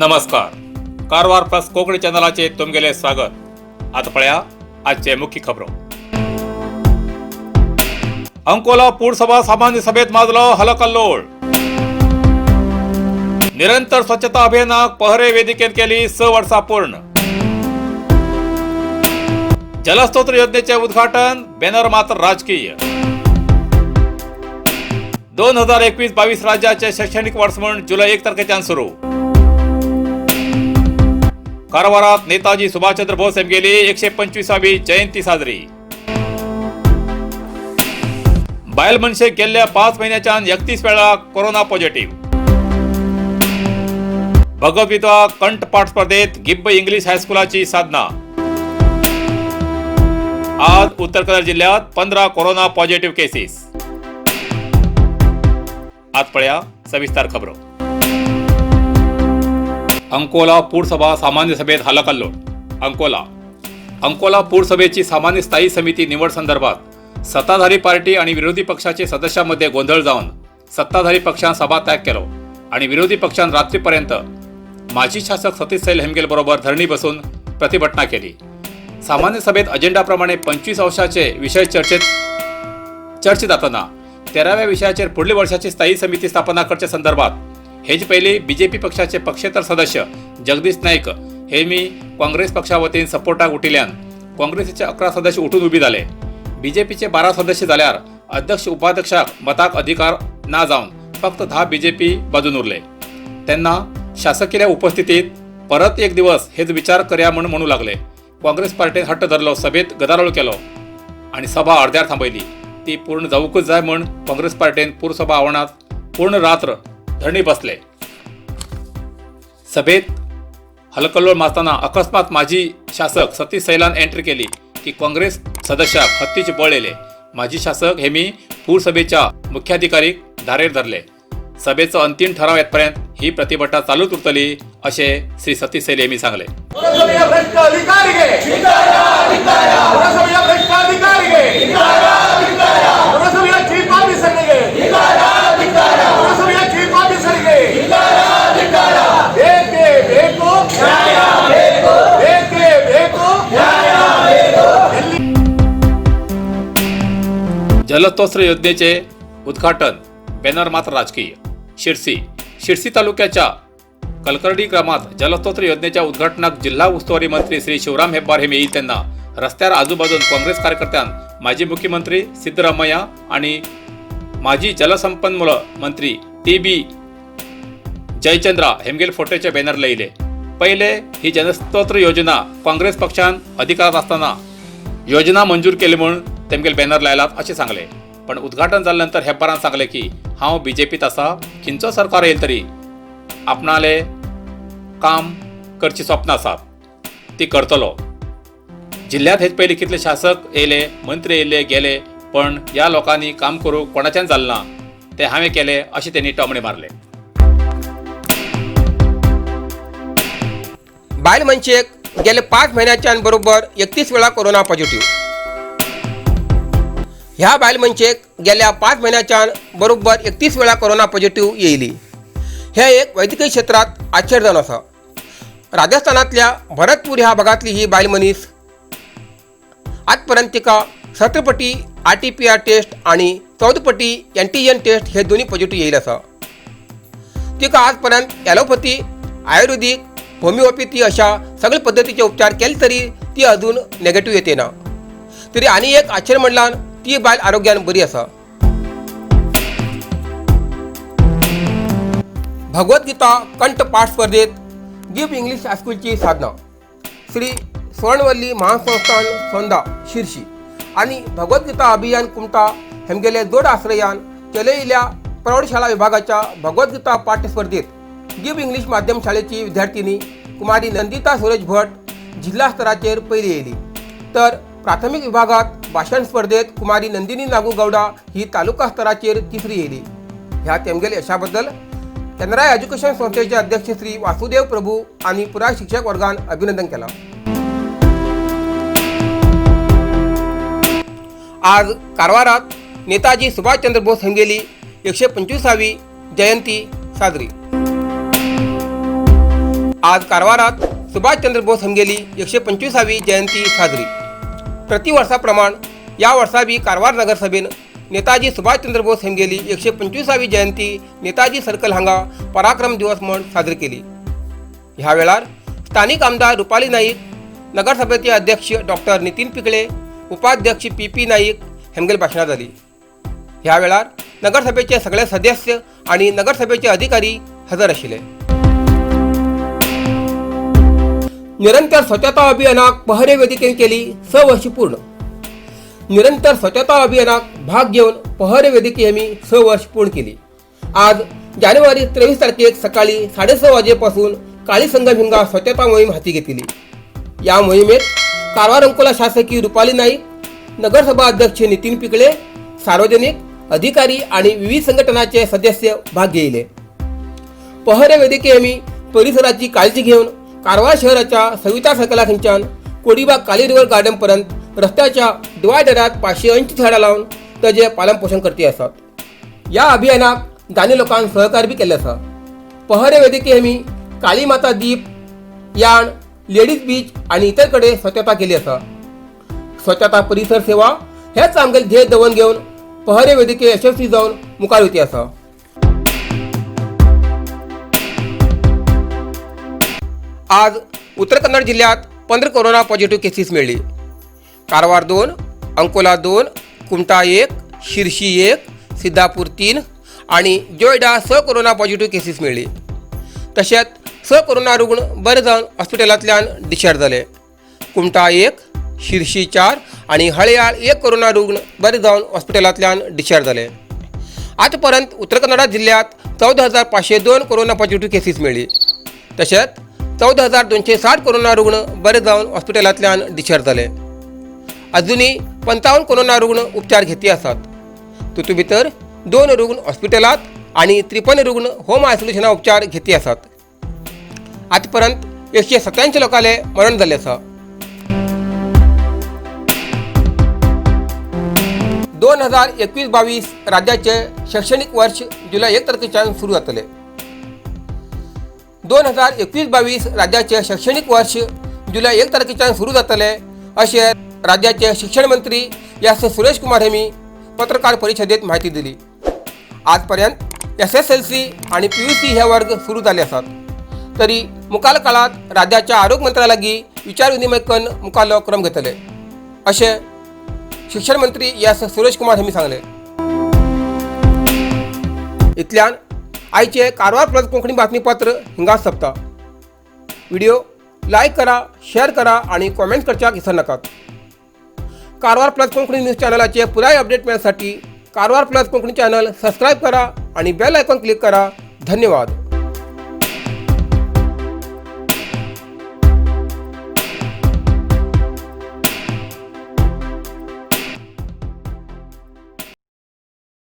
नमस्कार. कारवार प्लस कोकणी चॅनलाचे तुमगेले स्वागत. आता पळया आजचे मुख्य खबरो. अंकोला पूरसभा सामान्य सभेत माजलो हलकल्लोळ. निरंतर स्वच्छता अभियानाक पहरे वेदिकेन केली 6 वर्षा पूर्ण. जलस्रोत योजनेचे उद्घाटन, बॅनर मात्र राजकीय. 2021-22 राज्याचे शैक्षणिक वर्ष म्हणून जुलै 1 तारखेच्यान सुरू. कारवारात नेताजी सुभाषचंद्र बोस यांची 125वी जयंती साजरी. बायल मनशेक गेल्या 5 महिन्याच्यान 31 वेळा कोरोना पॉझिटिव्ह. भगवद्गीता कंठपाठ स्पर्धेत गिब्ब इंग्लिश हायस्कूलाची साधना. आज उत्तर कन्नड जिल्ह्यात 15 कोरोना पॉझिटिव्ह केसेस. आज पळया सविस्तर खबरो. अंकोला पूरसभा सामान्य सभेत हलकल्लोळ. अंकोला पूरसभेची सामान्य स्थायी समिती निवड संदर्भात सत्ताधारी पार्टी आणि विरोधी पक्षाचे सदस्यांमध्ये गोंधळ जाऊन सत्ताधारी पक्षान सभा त्याग केलो आणि विरोधी पक्षान रात्रीपर्यंत माजी शासक सतीश सैल हेमगेल बरोबर धरणी बसून प्रतिभटना केली. सामान्य सभेत अजेंडाप्रमाणे 25 अंशाचे विषय चर्चेत जाताना 13व्या विषयाचेर पुढील वर्षाची स्थायी समिती स्थापना करच्या संदर्भात हेच पहिले बीजेपी पक्षाचे पक्षेतर सदस्य जगदीश नाईक हे मी काँग्रेस पक्षा वतीन सपोर्टाक उठिल्ल्यान काँग्रेसीचे 11 सदस्य उठून उभी झाले. बीजेपीचे 12 सदस्य जाल्यार अध्यक्ष उपाध्यक्षाक मताक अधिकार ना जावन फक्त 10 बीजेपी बाजून उरले. त्यांना शासकीय उपस्थितीत परत एक दिवस हेच विचार करया म्हणू लागले. काँग्रेस पार्टीन हट्ट धरलो, सभेत गदारोळ केलो आणि सभा अर्ध्यार थांबयली. ती पूर्ण जावूकच जाय म्हण काँग्रेस पार्टीन पूरसभा आव्हानात पूर्ण रात्र धरणी बसले. सभेत हलकल्लोळ माजताना अकस्मात माजी शासक सतीश सैलान एंट्री केली की काँग्रेस सदस्याक हत्तीचे बळ येले. माजी शासक हे मी पूरसभेच्या मुख्याधिकारीक धारेर धरले. सभेचो अंतिम ठराव येतपर्यंत ही प्रतिभटना चालूच उरतली असे श्री सतीश सैल यांनी सांगले. जलस्रोत योजनेचे उद्घाटन, बॅनर मात्र राजकीय. शिरसी तालुक्याच्या कलकर्डी ग्रामात जलस्रोत योजनेच्या उद्घाटनाक जिल्हा उस्तुवारी मंत्री श्री शिवराम हेब्बार हे येईल त्यांना रस्त्यावर आजूबाजून काँग्रेस कार्यकर्त्यां माजी मुख्यमंत्री सिद्धरामय्या आणि माजी जलसंपन्मूल मंत्री TB जयचंद्रा हेमगेल फोटोचे बॅनर लायले. पहिले ही जलस्रोत योजना काँग्रेस पक्षान अधिकारात असताना योजना मंजूर केली म्हणून तेमगेल बॅनर लायलात असे सांगले. पण उद्घाटन झाल्यानंतर हेब्बारान सांगले की हांव बीजेपीत आसा, खिंचो सरकार येईल तरी आपणाले काम करची स्वप्न आसात, ती करतलो. जिल्ह्यात हेच पयलीं कितले शासक येयले, मंत्री येयले गेले, पण या लोकांनी काम करूंक कोणाच्यान जालना ते हांवें केले अशें त्यांनी टोमणे मारले. बायल मनशेक गेले 5 महिन्याच्यान बरोबर 31 वेळा कोरोना पॉझिटिव्ह. ह्या बायल मनशेक गेल्या 5 महिन्याच्यान बरोबर 31 वेळा कोरोना पॉझिटिव्ह येयली. हे एक वैद्यकीय क्षेत्रात आश्चर्य जावन आसा. राजस्थानातल्या भरतपूर ह्या भागातली ही बायल मनीस आजपर्यंत तिका 17 पटी RT-PCR टेस्ट आणि 14 पटी एंटीजन टेस्ट हे दोन्ही पॉझिटिव्ह येयले आसा. तिका आजपर्यंत ॲलोपॅथी, आयुर्वेदिक, होमिओपॅथी अशा सगळे पद्धतीचे उपचार केले तरी ती अजून नेगेटिव्ह येते ना. तरी आणि एक आश्चर्य म्हणल्यार ती बायल आरोग्यान बरी आसा. भगवद्गीता कंठपाठ स्पर्धेत गिब्ब इंग्लिश हायस्कूलची साधना. श्री स्वर्णवल्ली महासंस्थान सोंदा शिरसी आणि भगवद्गीता अभियान कुमटा हेमगेले जोड आश्रयान केलेल्या प्रौढशाळा विभागाच्या भगवद्गीता पाठ्य स्पर्धेत गिब्ब इंग्लिश माध्यम शाळेची विद्यार्थिनी कुमारी नंदिता सुरेश भट जिल्हा स्तराचेर पयली येयली. तर प्राथमिक विभागात भाषण स्पर्धेत कुमारी नंदिनी नागूगौडा ही तालुका स्तराचेर तिसरी येयली. ह्या तेमगेल यशाबद्दल केंद्राय एज्युकेशन संस्थेचे अध्यक्ष श्री वासुदेव प्रभू आणि पुराय शिक्षक वर्गान अभिनंदन केला. आज कारवारात नेताजी सुभाषचंद्र बोस हेमगेली 125वी जयंती साजरी. आज कारवारात सुभाषचंद्र बोस हेमगेली 125वी जयंती साजरी. प्रतिवर्षाप्रमाणे या वर्षाबी कारवार नगरसभेन नेताजी सुभाषचंद्र बोस हेमगेली 125वी जयंती नेताजी सर्कल हांगा पराक्रम दिवस म्हणून साजरी केली. ह्या वेळार स्थानिक आमदार रुपाली नाईक, नगरसभेचे अध्यक्ष डॉक्टर नितीन पिकळे, उपाध्यक्ष पी नाईक हेमगेल भाषणां जाली. ह्या वेळार नगरसभेचे सगळे सदस्य आणि नगरसभेचे अधिकारी हजर आशिल्ले. निरंतर स्वच्छता अभियानाक पहरे वेदिकेन केली 6 वर्षे पूर्ण. निरंतर स्वच्छता अभियानाक भाग घेऊन पहरे वेदिके आम्ही 6 वर्ष पूर्ण केली. आज जानेवारी 23 तारखेक सकाळी 6:30 वाजेपासून काळी संगम हिंगा स्वच्छता मोहीम हाती घेतली. या मोहिमेत कारवार अंकोला शासकीय रुपाली नाईक, नगरसभा अध्यक्ष नितीन पिकळे, सार्वजनिक अधिकारी आणि विविध संघटनाचे सदस्य भाग घेतले. पहरे वेदिके आम्ही परिसराची काळजी घेऊन कारवार शहराच्या सविता सर्कला खंयच्यान कोडीबाग काली रिव्हर गार्डन पर्यंत रस्त्याच्या डिवायडरात 580 झाडां लावून ताचे पालनपोषण करते आसात. या अभियानाक जाणी लोकांनी सहकार्य बी केले आसा. पहरे वेदिके आम्ही काळी माता दीप, याण, लेडीज बीच आणि इतर कडे स्वच्छता केली आसा. स्वच्छता परिसर सेवा हेच आमगेले ध्येय दवरून घेऊन पहरे वेदिके यशस्वी जाऊन मुखार वयती आसा. आज उत्तर कन्नड जिल्ह्यात 15 कोरोना पॉझिटिव्ह केसेस मिळाली. कारवार 2, अंकोला 2, कुमटा 1, शिर्शी 1, सिद्धापूर 3 आणि जोयडा 6 कोरोना पॉझिटिव्ह केसेस मिळाली. तशेंच 6 कोरोना रुग्ण बरे जावन हॉस्पिटलांतल्यान डिस्चार्ज जाले. कुमटा 1, शिर्शी 4 आणि हळयाळ 1 कोरोना रुग्ण बरे जावन हॉस्पिटलांतल्यान डिस्चार्ज जाले. आजपर्यंत उत्तर कन्नड जिल्ह्यात 14,502 कोरोना पॉझिटिव्ह केसेस मिळाली. तशेंच 14,260 कोरोना रुग्ण बरे जावन हॉस्पिटलांतल्यान डिस्चार्ज जाले. अजूनही 55 कोरोना रुग्ण उपचार घेती आसात. तातूंत भितर 2 रुग्ण हॉस्पिटलात आणि 53 रुग्ण होम आयसोलेशना उपचार घेती आसात. आजपर्यंत 187 लोकांले मरण जाल्ले आसा. 2021-22 राज्याचे शैक्षणिक वर्ष जुलै 1 तारखेच्यान सुरू जातले. 2021-22 राज्याचे शैक्षणिक वर्ष जुलै 1 तारखेच्यान सुरू जातले अशें राज्याचे शिक्षण मंत्री एस सुरेश कुमार हेमी पत्रकार परिशदेत माहिती दिली. आजपर्यंत SSLC आणि PUC हे वर्ग सुरू झाले आसात. तरी मुखाल काळात राज्याच्या आरोग्य मंत्र्यालागी विचार विनिमय करून मुखाल्लो क्रम घेतले अशें शिक्षण मंत्री एस सुरेश कुमार हेमी सांगले. इतल्यान आयचे कारवार प्लस कोंकणी बातमीपत्र हिंगा सोंपता. व्हिडिओ लाईक करा, शेअर करा आणि कॉमेंट करच्याक विसरू नकात. कारवार प्लस कोंकणी न्यूज चॅनलाचे पुराय अपडेट मिळण्यासाठी Karwar plus Konkani channel subscribe करा आणि बेल आयकॉन क्लिक करा. धन्यवाद.